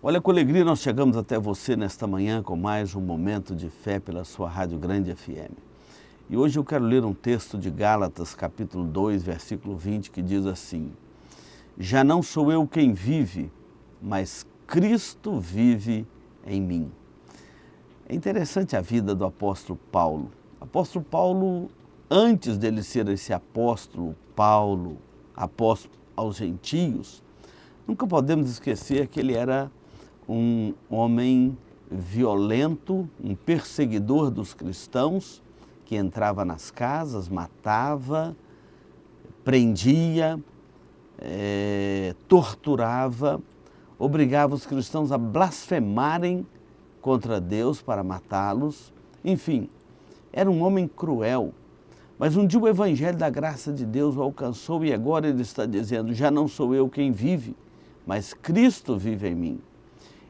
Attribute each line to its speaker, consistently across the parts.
Speaker 1: Olha, com alegria nós chegamos até você nesta manhã com mais um momento de fé pela sua Rádio Grande FM. E hoje eu quero ler um texto de Gálatas, capítulo 2, versículo 20, que diz assim: Já não sou eu quem vive, mas Cristo vive em mim. É interessante a vida do apóstolo Paulo. O apóstolo Paulo, antes dele ser esse apóstolo Paulo, apóstolo aos gentios, nunca podemos esquecer que ele era um homem violento, um perseguidor dos cristãos, que entrava nas casas, matava, prendia, torturava, obrigava os cristãos a blasfemarem contra Deus para matá-los. Enfim, era um homem cruel. Mas um dia o evangelho da graça de Deus o alcançou e agora ele está dizendo: já não sou eu quem vive, mas Cristo vive em mim.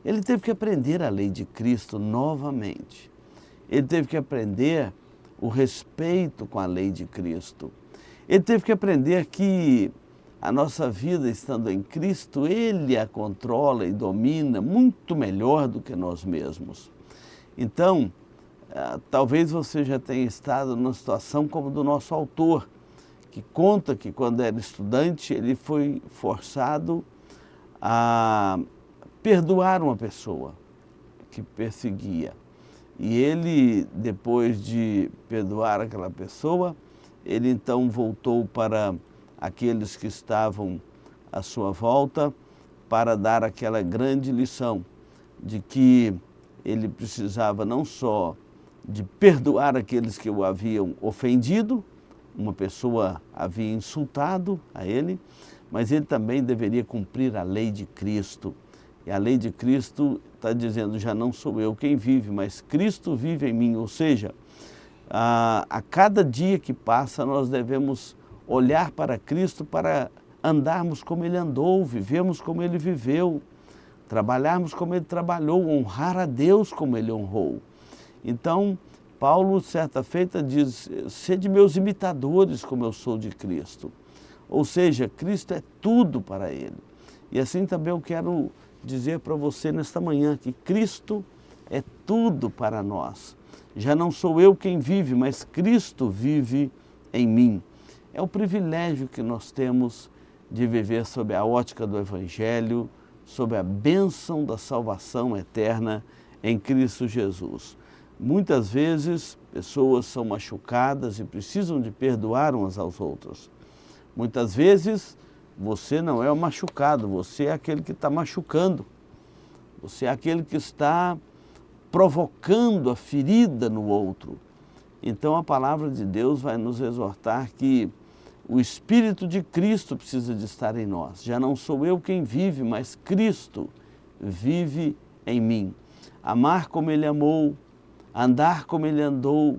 Speaker 1: Ele teve que aprender a lei de Cristo novamente. Ele teve que aprender o respeito com a lei de Cristo. Ele teve que aprender que a nossa vida, estando em Cristo, Ele a controla e domina muito melhor do que nós mesmos. Então, talvez você já tenha estado numa situação como do nosso autor, que conta que quando era estudante ele foi forçado a perdoar uma pessoa que perseguia. E ele, depois de perdoar aquela pessoa, ele então voltou para aqueles que estavam à sua volta para dar aquela grande lição de que ele precisava não só de perdoar aqueles que o haviam ofendido, uma pessoa havia insultado a ele, mas ele também deveria cumprir a lei de Cristo. E a lei de Cristo está dizendo: já não sou eu quem vive, mas Cristo vive em mim. Ou seja, a cada dia que passa nós devemos olhar para Cristo para andarmos como Ele andou, vivemos como Ele viveu, trabalharmos como Ele trabalhou, honrar a Deus como Ele honrou. Então, Paulo, certa feita, diz: sede meus imitadores como eu sou de Cristo. Ou seja, Cristo é tudo para Ele. E assim também eu quero dizer para você nesta manhã que Cristo é tudo para nós. Já não sou eu quem vive, mas Cristo vive em mim. É o privilégio que nós temos de viver sob a ótica do Evangelho, sob a bênção da salvação eterna em Cristo Jesus. Muitas vezes pessoas são machucadas e precisam de perdoar umas às outras. Muitas vezes você não é o machucado, você é aquele que está machucando. Você é aquele que está provocando a ferida no outro. Então a palavra de Deus vai nos exortar que o Espírito de Cristo precisa de estar em nós. Já não sou eu quem vive, mas Cristo vive em mim. Amar como Ele amou, andar como Ele andou,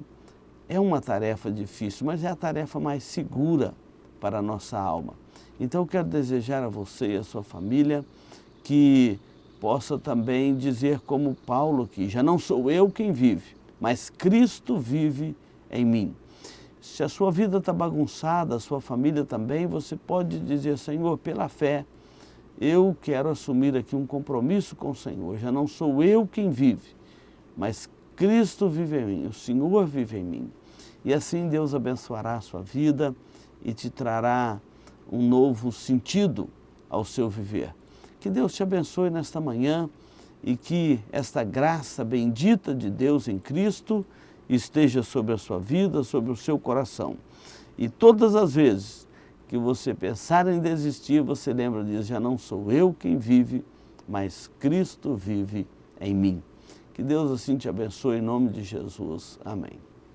Speaker 1: é uma tarefa difícil, mas é a tarefa mais segura para a nossa alma. Então eu quero desejar a você e a sua família que possa também dizer como Paulo aqui: já não sou eu quem vive, mas Cristo vive em mim. Se a sua vida está bagunçada, a sua família também, você pode dizer: Senhor, pela fé, eu quero assumir aqui um compromisso com o Senhor. Já não sou eu quem vive, mas Cristo vive em mim, o Senhor vive em mim. E assim Deus abençoará a sua vida e te trará um novo sentido ao seu viver. Que Deus te abençoe nesta manhã e que esta graça bendita de Deus em Cristo esteja sobre a sua vida, sobre o seu coração. E todas as vezes que você pensar em desistir, você lembra disso: já não sou eu quem vive, mas Cristo vive em mim. Que Deus assim te abençoe em nome de Jesus. Amém.